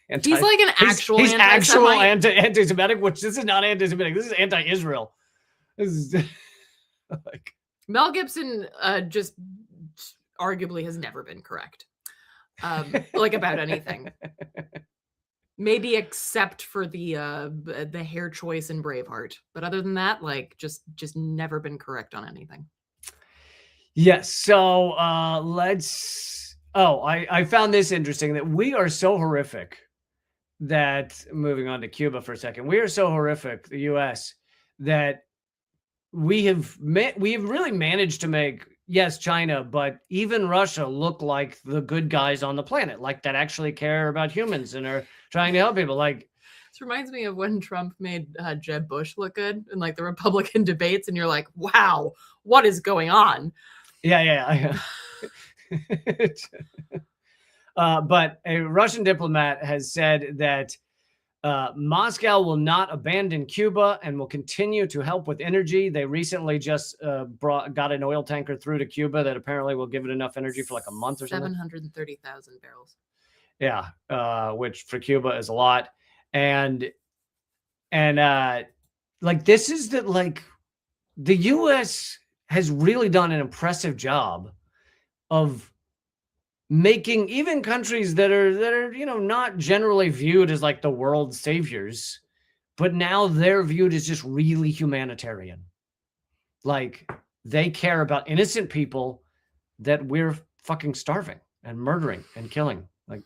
he's like an actual he's actual anti-Semitic, which this is not anti-Semitic. This is anti-Israel. This is like Mel Gibson just arguably has never been correct, like about anything. Maybe except for the hair choice in Braveheart, but other than that, like just never been correct on anything. Yes. So let's. Oh, I found this interesting, that we are so horrific that, moving on to Cuba for a second, we are so horrific, the U.S., that we have really managed to make, yes, China, but even Russia look like the good guys on the planet, like that actually care about humans and are trying to help people. Like, this reminds me of when Trump made Jeb Bush look good in like the Republican debates, and you're like, wow, what is going on? Yeah. But a Russian diplomat has said that Moscow will not abandon Cuba and will continue to help with energy. They recently just got an oil tanker through to Cuba that apparently will give it enough energy for like a month or something. 730,000 barrels. Yeah, which for Cuba is a lot. And like, this is that, like, the U.S. has really done an impressive job of making even countries that are, you know, not generally viewed as like the world's saviors, but now they're viewed as just really humanitarian. Like, they care about innocent people that we're fucking starving and murdering and killing. Like,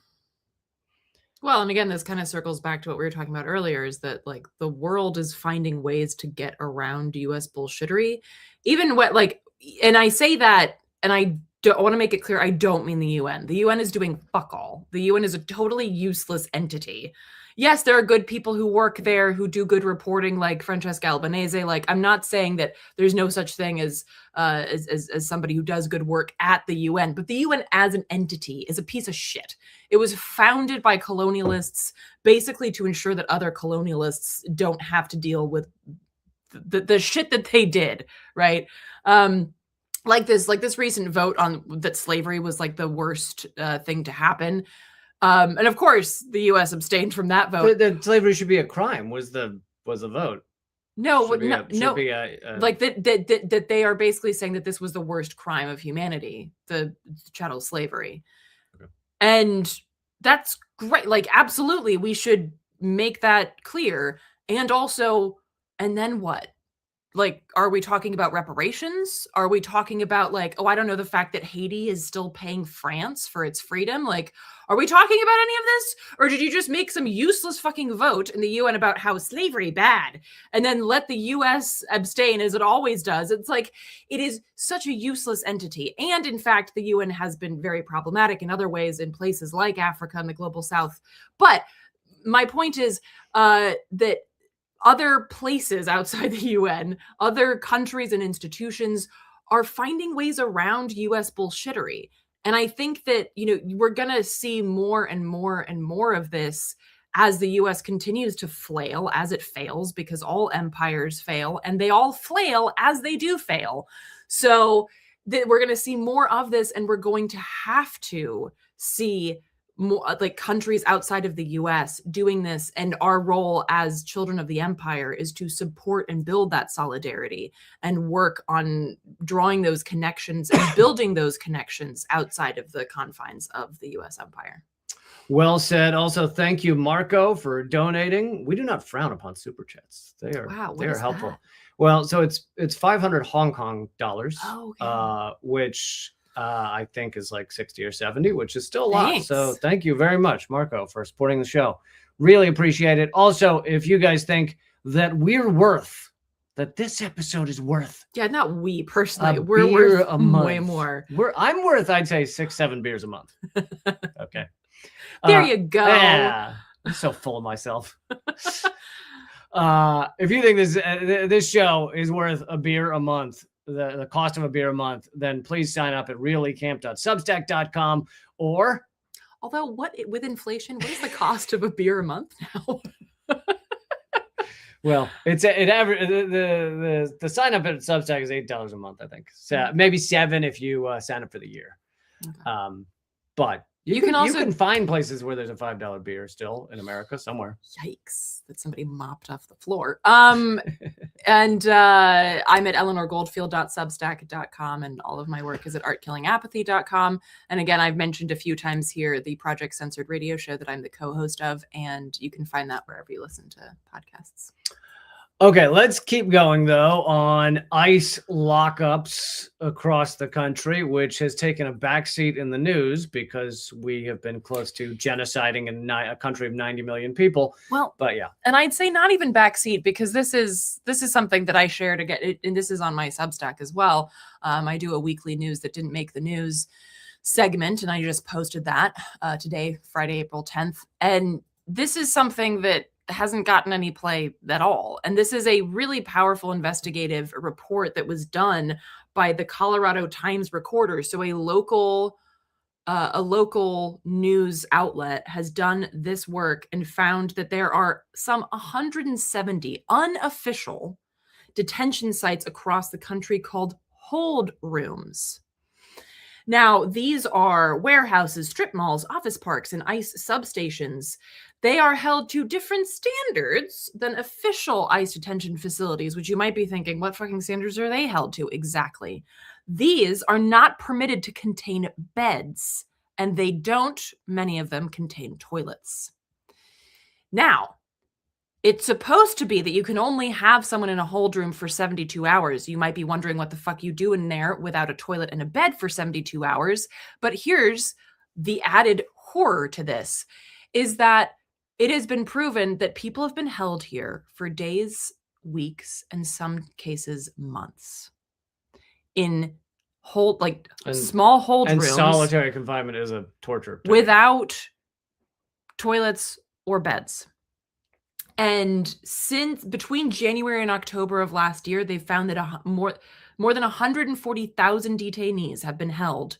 well, and again, this kind of circles back to what we were talking about earlier, is that like the world is finding ways to get around US bullshittery. Even what, like, and I say that, and I want to make it clear, I don't mean the UN. The UN is doing fuck all. The UN is a totally useless entity. Yes, there are good people who work there, who do good reporting, like Francesca Albanese. Like, I'm not saying that there's no such thing as somebody who does good work at the UN, but the UN as an entity is a piece of shit. It was founded by colonialists, basically to ensure that other colonialists don't have to deal with the shit that they did, right? Like this recent vote on that slavery was like the worst thing to happen. And of course, the U.S. abstained from that vote. That slavery should be a crime was the was the vote. No, Should be no, a- should no. be a- Like that they are basically saying that this was the worst crime of humanity, the chattel slavery. Okay. And that's great. Like, absolutely, we should make that clear. And also, and then what? Like, are we talking about reparations? Are we talking about, like, oh, I don't know, the fact that Haiti is still paying France for its freedom? Like, are we talking about any of this? Or did you just make some useless fucking vote in the UN about how slavery bad and then let the US abstain as it always does? It's like, it is such a useless entity. And in fact, the UN has been very problematic in other ways in places like Africa and the global south. But my point is that other places outside the UN, other countries and institutions are finding ways around US bullshittery. And I think that, we're going to see more and more and more of this as the US continues to flail, as it fails, because all empires fail and they all flail as they do fail. So we're going to see more of this, and we're going to have to see more like countries outside of the US doing this. And our role as children of the empire is to support and build that solidarity and work on drawing those connections and building those connections outside of the confines of the US empire. Well said. Also, thank you, Marco, for donating. We do not frown upon super chats. They are helpful. That? Well, so it's 500 Hong Kong dollars, which I think is like 60 or 70, which is still a lot. Thanks. So thank you very much, Marco, for supporting the show. Really appreciate it. Also, if you guys think that that this episode is worth. Yeah, not we personally. We're worth a month. Way more. I'm worth, I'd say, 6-7 beers a month. Okay. There you go. Yeah, I'm so full of myself. If you think this show is worth a beer a month, the cost of a beer a month, then please sign up at reallycamp.substack.com or. Although, with inflation, what is the cost of a beer a month now? Well, the sign up at Substack is $8 a month, I think. So maybe $7 if you sign up for the year. Okay. But you can find places where there's a $5 beer still in America somewhere. Yikes! That somebody mopped off the floor. And I'm at eleanorgoldfield.substack.com, and all of my work is at artkillingapathy.com. And again, I've mentioned a few times here the Project Censored radio show that I'm the co-host of, and you can find that wherever you listen to podcasts. Okay, let's keep going, though, on ICE lockups across the country, which has taken a backseat in the news because we have been close to genociding a country of 90 million people. Well, but yeah. And I'd say not even backseat, because this is something that I share to get it, and this is on my Substack as well. I do a weekly news that didn't make the news segment, and I just posted that today, Friday, April 10th. And this is something that hasn't gotten any play at all. And this is a really powerful investigative report that was done by the Colorado Times Recorder. So a local news outlet has done this work and found that there are some 170 unofficial detention sites across the country called hold rooms. Now, these are warehouses, strip malls, office parks, and ICE substations. They are held to different standards than official ICE detention facilities, which you might be thinking, what fucking standards are they held to? Exactly. These are not permitted to contain beds, and they don't, many of them, contain toilets. Now, it's supposed to be that you can only have someone in a hold room for 72 hours. You might be wondering what the fuck you do in there without a toilet and a bed for 72 hours. But here's the added horror to this, is that it has been proven that people have been held here for days, weeks, and some cases months in small hold rooms. And solitary confinement is a torture. Without toilets or beds. And since between January and October of last year, they've found that more than 140,000 detainees have been held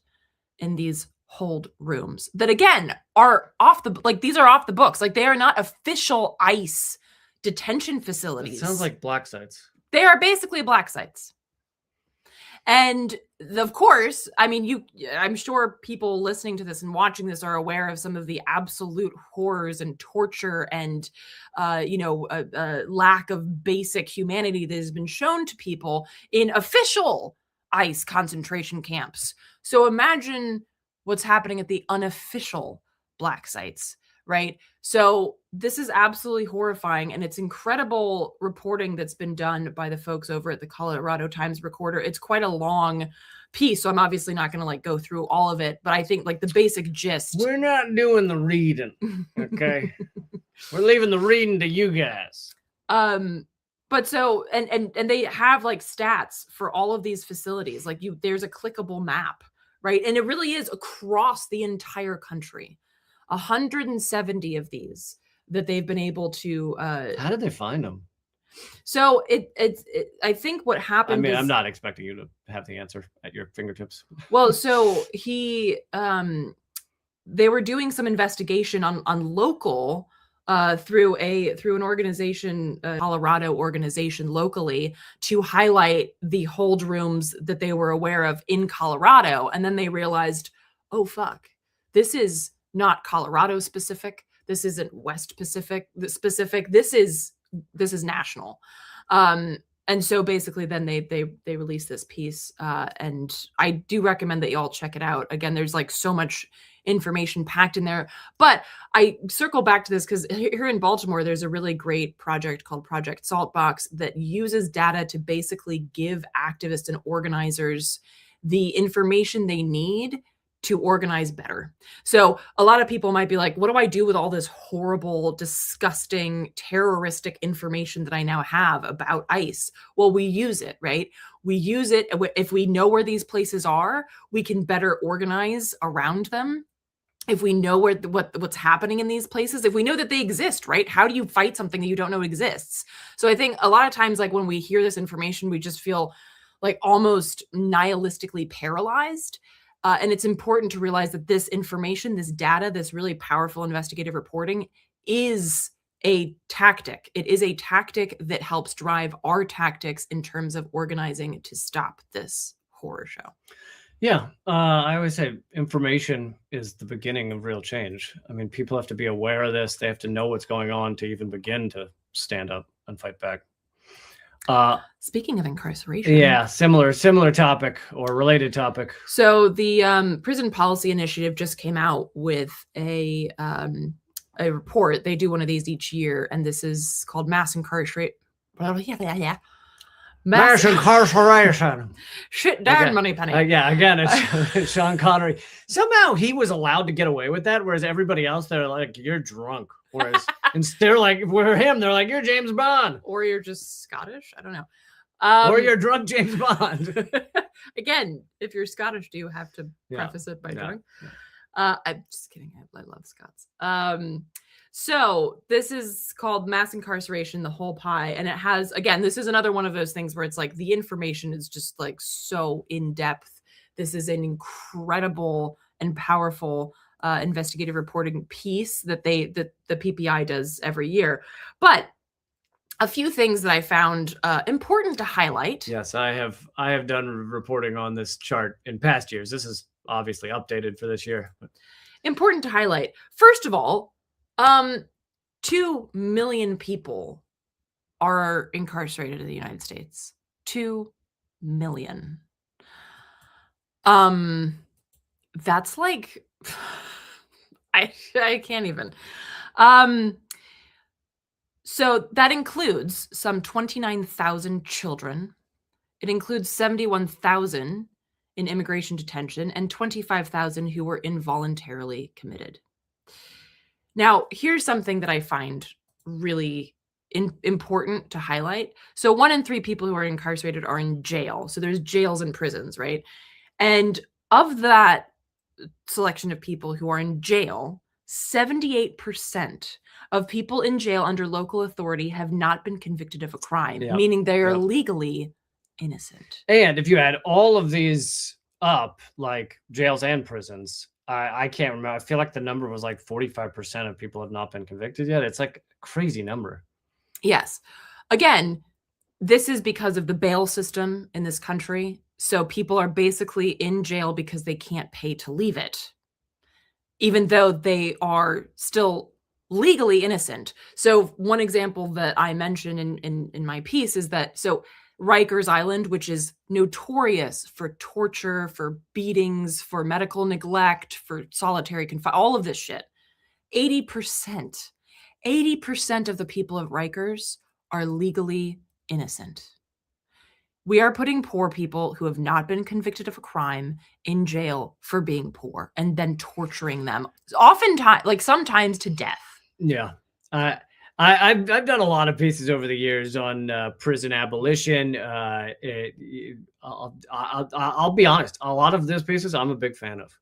in these hold rooms that, again, are these are off the books. Like, they are not official ICE detention facilities. It sounds like black sites. They are basically black sites. And of course, I mean, I'm sure people listening to this and watching this are aware of some of the absolute horrors and torture and, lack of basic humanity that has been shown to people in official ICE concentration camps. So imagine what's happening at the unofficial black sites, right? So this is absolutely horrifying, and it's incredible reporting that's been done by the folks over at the Colorado Times Recorder. It's quite a long piece, so I'm obviously not going to like go through all of it, but I think like the basic gist. We're not doing the reading, okay? We're leaving the reading to you guys. But so and they have like stats for all of these facilities. Like there's a clickable map, right? And it really is across the entire country. 170 of these that they've been able to how did they find them? So I think what happened, I mean, I'm not expecting you to have the answer at your fingertips. Well, so they were doing some investigation on local through an organization, Colorado organization locally, to highlight the hold rooms that they were aware of in Colorado. And then they realized, oh, fuck, this is not Colorado specific. This isn't West Pacific specific. This is national. And so basically then they released this piece. And I do recommend that you all check it out. Again, there's like so much information packed in there, but I circle back to this because here in Baltimore, there's a really great project called Project Saltbox that uses data to basically give activists and organizers the information they need to organize better. So a lot of people might be like, what do I do with all this horrible, disgusting, terroristic information that I now have about ICE? Well, we use it, right? We use it. If we know where these places are, we can better organize around them. If we know what's happening in these places, if we know that they exist, right? How do you fight something that you don't know exists? So I think a lot of times, like when we hear this information, we just feel like almost nihilistically paralyzed. And it's important to realize that this information, this data, this really powerful investigative reporting is a tactic. It is a tactic that helps drive our tactics in terms of organizing to stop this horror show. Yeah. I always say information is the beginning of real change. I mean, people have to be aware of this. They have to know what's going on to even begin to stand up and fight back. Speaking of incarceration, yeah, similar topic or related topic. So the Prison Policy Initiative just came out with a report. They do one of these each year, and this is called Mass Incarceration. Mass incarceration. Shit down, Money Penny. Yeah, again, it's Sean Connery. Somehow he was allowed to get away with that, whereas everybody else, they're like, you're drunk. Whereas they're like, for him, they're like, you're James Bond. Or you're just Scottish. I don't know. Or you're drunk James Bond. Again, if you're Scottish, do you have to preface it by drunk? I'm just kidding. I love Scots. So this is called Mass Incarceration, the Whole Pie. And it has, again, this is another one of those things where it's like the information is just like so in depth. This is an incredible and powerful investigative reporting piece that the PPI does every year. But a few things that I found important to highlight. Yes, I have done reporting on this chart in past years. This is obviously updated for this year. Important to highlight. First of all, 2 million people are incarcerated in the United States. 2 million. That's like, I can't even. So that includes some 29,000 children. It includes 71,000 in immigration detention and 25,000 who were involuntarily committed. Now, here's something that I find really important to highlight. So 1 in 3 people who are incarcerated are in jail. So there's jails and prisons, right? And of that selection of people who are in jail, 78% of people in jail under local authority have not been convicted of a crime, meaning they are legally innocent. And if you add all of these up, like jails and prisons, I can't remember. I feel like the number was like 45% of people have not been convicted yet. It's like a crazy number. Yes. Again, this is because of the bail system in this country. So people are basically in jail because they can't pay to leave it, even though they are still legally innocent. So one example that I mentioned in my piece is that, so Rikers Island, which is notorious for torture, for beatings, for medical neglect, for solitary confinement, all of this shit, 80% of the people of Rikers are legally innocent. We are putting poor people who have not been convicted of a crime in jail for being poor and then torturing them, oftentimes, like sometimes to death. Yeah. I've done a lot of pieces over the years on prison abolition. I'll be honest, a lot of those pieces I'm a big fan of,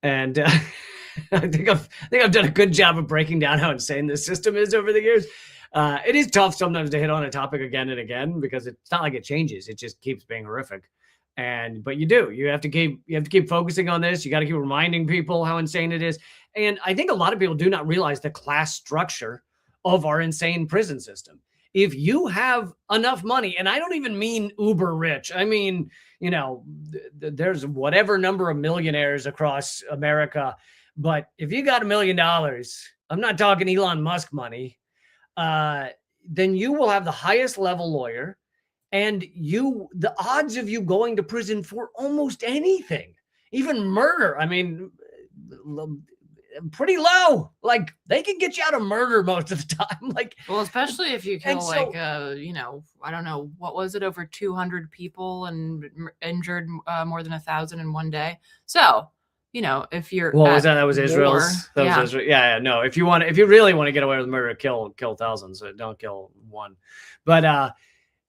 and I think I've done a good job of breaking down how insane this system is over the years. It is tough sometimes to hit on a topic again and again because it's not like it changes; it just keeps being horrific. But you have to keep focusing on this. You got to keep reminding people how insane it is. And I think a lot of people do not realize the class structure of our insane prison system. If you have enough money, and I don't even mean uber rich, I mean, there's whatever number of millionaires across America. But if you got $1 million, I'm not talking Elon Musk money, then you will have the highest level lawyer, and the odds of you going to prison for almost anything, even murder, I mean, pretty low. Like they can get you out of murder most of the time. Like, well, especially if you kill I don't know, what was it, over 200 people and injured more than 1,000 in one day. So, if you're that was Israel's. Yeah. No, if you really want to get away with murder, kill thousands. Don't kill one. But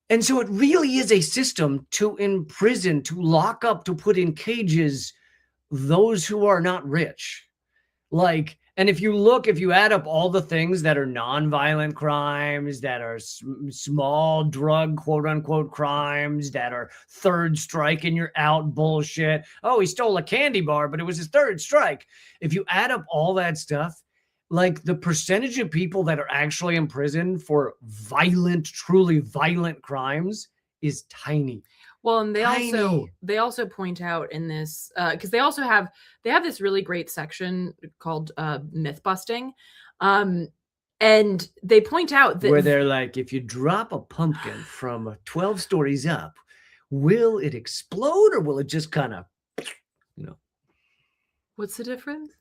and so it really is a system to imprison, to lock up, to put in cages those who are not rich. Like, and if you add up all the things that are nonviolent crimes, that are small drug, quote unquote, crimes, that are third strike and you're out bullshit. Oh, he stole a candy bar, but it was his third strike. If you add up all that stuff, like the percentage of people that are actually in prison for truly violent crimes is tiny. Well, and they also point out in this, because they have this really great section called myth busting, and they point out that where they're like, if you drop a pumpkin from 12 stories up, will it explode or will it just kind of, What's the difference?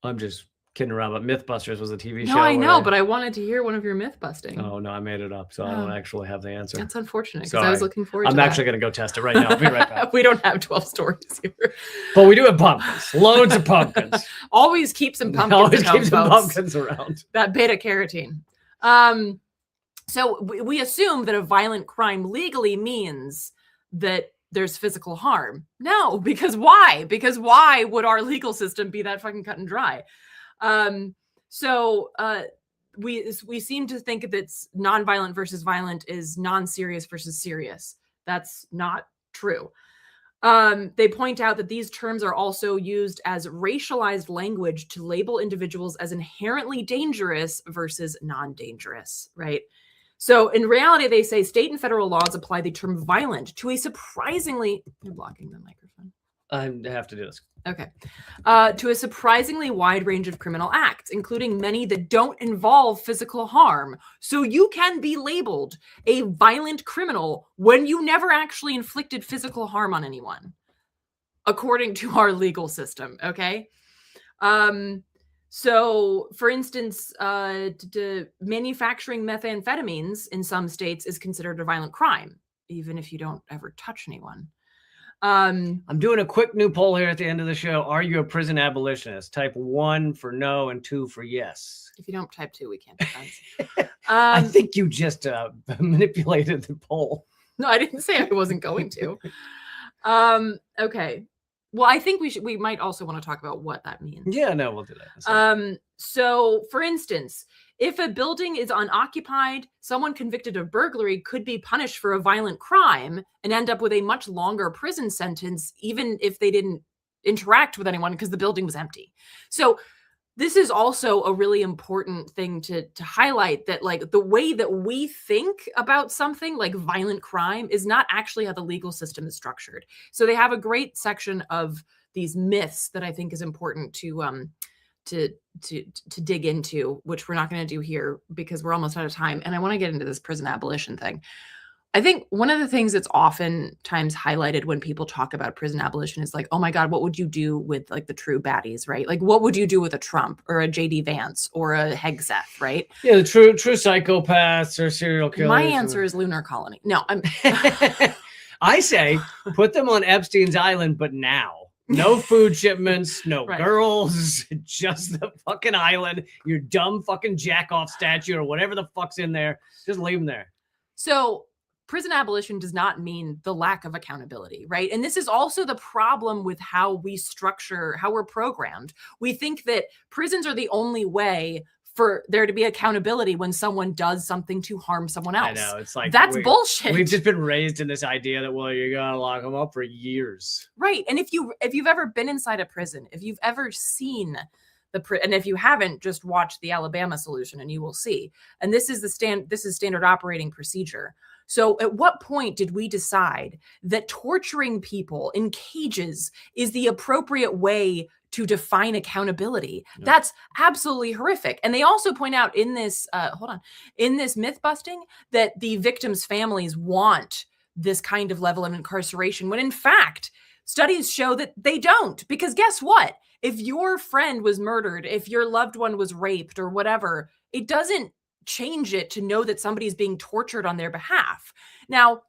I'm just kidding around, but Mythbusters was a TV show. No, I know, but I wanted to hear one of your myth busting. Oh, no, I made it up, so I don't actually have the answer. That's unfortunate, because I was looking forward to I'm actually going to go test it right now. I'll be right back. We don't have 12 stories here. But we do have pumpkins. Loads of pumpkins. Always keep some pumpkins around. That beta carotene. So we assume that a violent crime legally means that there's physical harm. No, because why? Because why would our legal system be that fucking cut and dry? We seem to think that nonviolent versus violent is non-serious versus serious. That's not true. They point out that these terms are also used as racialized language to label individuals as inherently dangerous versus non-dangerous, right? So in reality, they say state and federal laws apply the term violent to a surprisingly... You're blocking the microphone. I have to do this. Okay. To a surprisingly wide range of criminal acts, including many that don't involve physical harm. So you can be labeled a violent criminal when you never actually inflicted physical harm on anyone, according to our legal system. Okay. So, for instance, manufacturing methamphetamines in some states is considered a violent crime, even if you don't ever touch anyone. I'm doing a quick new poll here at the end of the show. Are you a prison abolitionist? Type 1 for no and 2 for yes. If you don't type 2, we can't be friends. I think you just manipulated the poll. No, I didn't say I wasn't going to. Okay. Well, I think we might also want to talk about what that means. Yeah, no, we'll do that. So, for instance, if a building is unoccupied, someone convicted of burglary could be punished for a violent crime and end up with a much longer prison sentence, even if they didn't interact with anyone because the building was empty. So this is also a really important thing to highlight, that like the way that we think about something like violent crime is not actually how the legal system is structured. So they have a great section of these myths that I think is important to dig into, which we're not going to do here because we're almost out of time. And I want to get into this prison abolition thing. I think one of the things that's oftentimes highlighted when people talk about prison abolition is like, oh my God, what would you do with like the true baddies, right? Like, what would you do with a Trump or a JD Vance or a Hegseth, right? Yeah, the true psychopaths or serial killers. My answer is lunar colony. No, I'm. I say put them on Epstein's island, but now. No food shipments, no girls, just the fucking island, your dumb fucking jack-off statue or whatever the fuck's in there. Just leave them there. So prison abolition does not mean the lack of accountability, right? And this is also the problem with how we structure, how we're programmed. We think that prisons are the only way for there to be accountability when someone does something to harm someone else. I know, it's like that's bullshit. We've just been raised in this idea that, well, you're gonna lock them up for years, right? And if you've ever been inside a prison, if you've ever seen and if you haven't, just watch the Alabama Solution and you will see. And this is standard operating procedure. So at what point did we decide that torturing people in cages is the appropriate way to define accountability? Yeah. That's absolutely horrific. And they also point out in this, in this myth busting, that the victims' families want this kind of level of incarceration, when in fact, studies show that they don't. Because guess what? If your friend was murdered, if your loved one was raped or whatever, it doesn't change it to know that somebody is being tortured on their behalf. Now,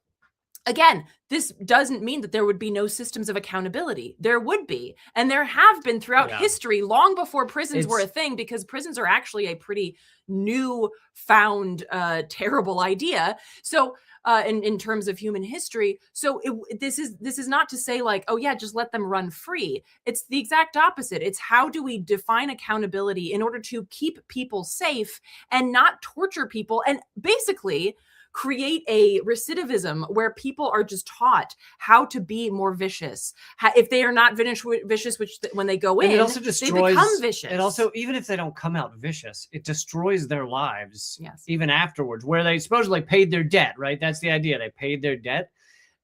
again, this doesn't mean that there would be no systems of accountability. There would be. And there have been throughout history, long before prisons were a thing, because prisons are actually a pretty new found terrible idea. So in terms of human history. So this is not to say like, oh yeah, just let them run free. It's the exact opposite. It's how do we define accountability in order to keep people safe and not torture people, and basically create a recidivism where people are just taught how to be more vicious. If they are not vicious, which when they go in, it also destroys, they become vicious. It also, even if they don't come out vicious, it destroys their lives even afterwards, where they supposedly paid their debt, right? That's the idea. They paid their debt.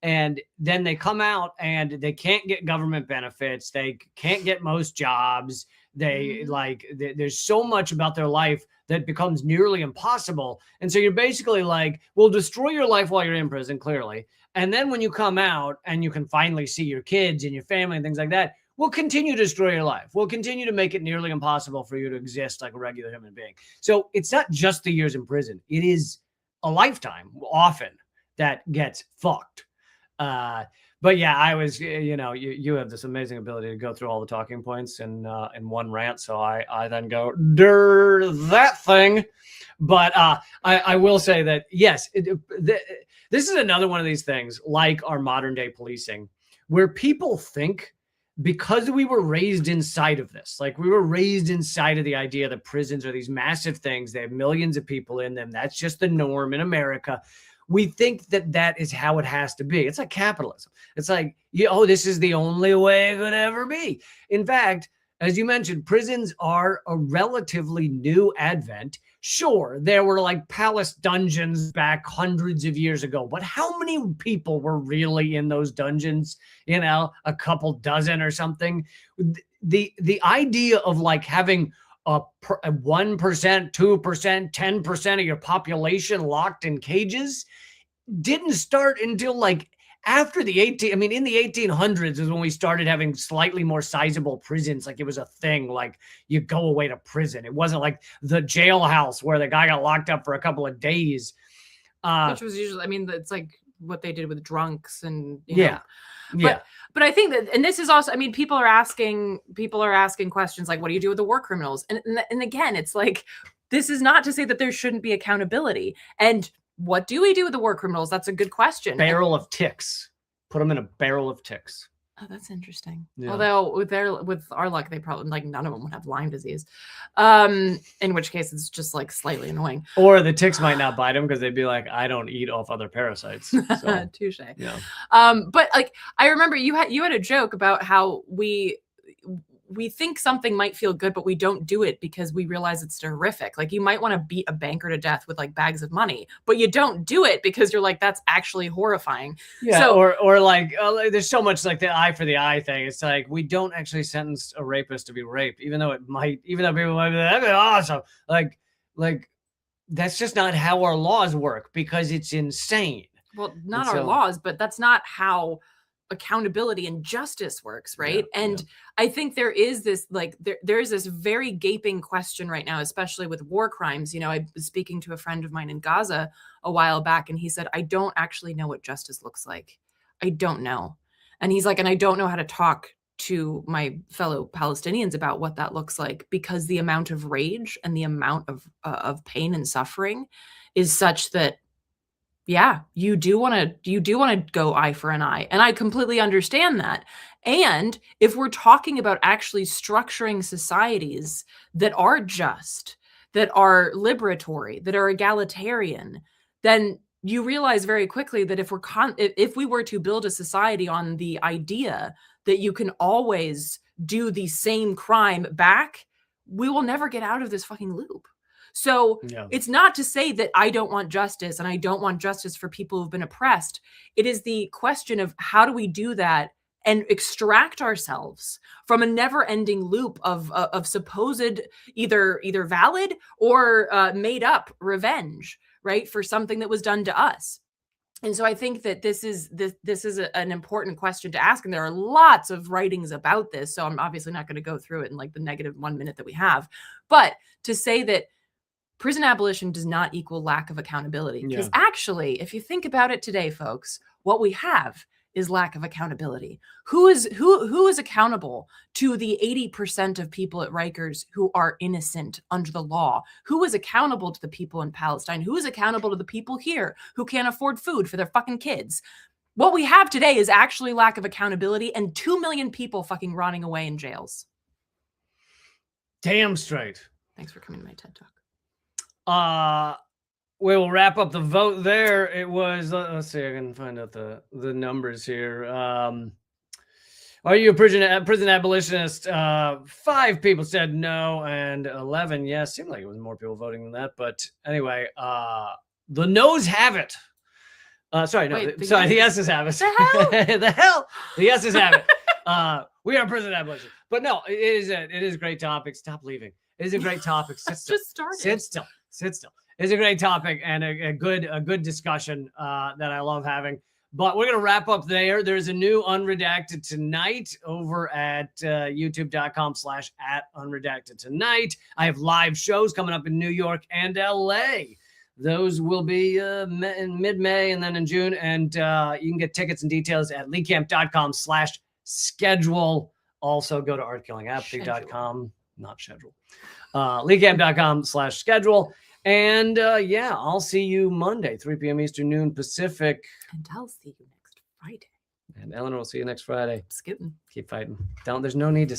And then they come out and they can't get government benefits. They can't get most jobs. There's so much about their life that becomes nearly impossible. And so you're basically like, we'll destroy your life while you're in prison, clearly. And then when you come out and you can finally see your kids and your family and things like that, we'll continue to destroy your life. We'll continue to make it nearly impossible for you to exist like a regular human being. So it's not just the years in prison. It is a lifetime often that gets fucked. But yeah, I was, you have this amazing ability to go through all the talking points in one rant. So I then go, that thing. But I will say that, yes, this is another one of these things like our modern day policing, where people think, because we were raised inside of this, like we were raised inside of the idea that prisons are these massive things. They have millions of people in them. That's just the norm in America. We think that is how it has to be. It's like capitalism. It's like, this is the only way it could ever be. In fact, as you mentioned, prisons are a relatively new advent. Sure, there were like palace dungeons back hundreds of years ago, but how many people were really in those dungeons? A couple dozen or something. The idea of like having a 1%, 2%, 10% of your population locked in cages didn't start until like after in the 1800s is when we started having slightly more sizable prisons. Like it was a thing, like you go away to prison. It wasn't like the jailhouse where the guy got locked up for a couple of days. Which was usually, it's like what they did with drunks and, But I think that, and this is also, people are asking questions like, what do you do with the war criminals? And again, it's like, this is not to say that there shouldn't be accountability. And what do we do with the war criminals? That's a good question. Barrel of ticks. Put them in a barrel of ticks. Oh, that's interesting. Yeah. Although with our luck, they probably none of them would have Lyme disease. In which case it's just like slightly annoying. Or the ticks might not bite them because they'd be like, I don't eat off other parasites. So, touche. Yeah. But like I remember you had a joke about how we think something might feel good, but we don't do it because we realize it's horrific. Like, you might want to beat a banker to death with like bags of money, but you don't do it because you're like, that's actually horrifying. Yeah. So, or like, there's so much like the eye for the eye thing. It's like, we don't actually sentence a rapist to be raped, even though people might be like, that'd be awesome. Like that's just not how our laws work, because it's insane. well, not our laws, but that's not how accountability and justice works, right? And I think there is this like there's this very gaping question right now, especially with war crimes. You know, I was speaking to a friend of mine in Gaza a while back, and he said, I don't actually know what justice looks like. I don't know. And he's like, and I don't know how to talk to my fellow Palestinians about what that looks like, because the amount of rage and the amount of pain and suffering is such that, yeah, you do want to go eye for an eye. And I completely understand that. And if we're talking about actually structuring societies that are just, that are liberatory, that are egalitarian, then you realize very quickly that if we were to build a society on the idea that you can always do the same crime back, we will never get out of this fucking loop. So it's not to say that I don't want justice and I don't want justice for people who've been oppressed. It is the question of how do we do that and extract ourselves from a never-ending loop of supposed either valid or made up revenge, right, for something that was done to us. And so I think that this is an important question to ask. And there are lots of writings about this. So I'm obviously not going to go through it in like the negative 1 minute that we have. But to say that prison abolition does not equal lack of accountability. Because actually, if you think about it today, folks, what we have is lack of accountability. Who is accountable to the 80% of people at Rikers who are innocent under the law? Who is accountable to the people in Palestine? Who is accountable to the people here who can't afford food for their fucking kids? What we have today is actually lack of accountability and 2 million people fucking rotting away in jails. Damn straight. Thanks for coming to my TED Talk. We will wrap up the vote there. It was, let's see, I can find out the numbers here. Are you a prison abolitionist? 5 people said no, and 11 yes. Seemed like it was more people voting than that, but anyway, the no's have it. Sorry, no, Wait, the yeses have it. The hell? The yeses have it. We are prison abolition, but no, it is a great topic. Stop leaving. It is a great topic. Sit still. Just started. Sit still. It's a great topic and a good discussion that I love having. But we're going to wrap up there. There's a new Unredacted Tonight over at youtube.com/@unredactedtonight. I have live shows coming up in New York and LA. Those will be in mid-May and then in June. And you can get tickets and details at leecamp.com/schedule. Also go to artkillingapathy.com. Not schedule. leecamp.com/schedule. And I'll see you Monday, 3 p.m. Eastern, noon Pacific. And I'll see you next Friday. And Eleanor will see you next Friday. Scooting. Keep fighting. There's no need to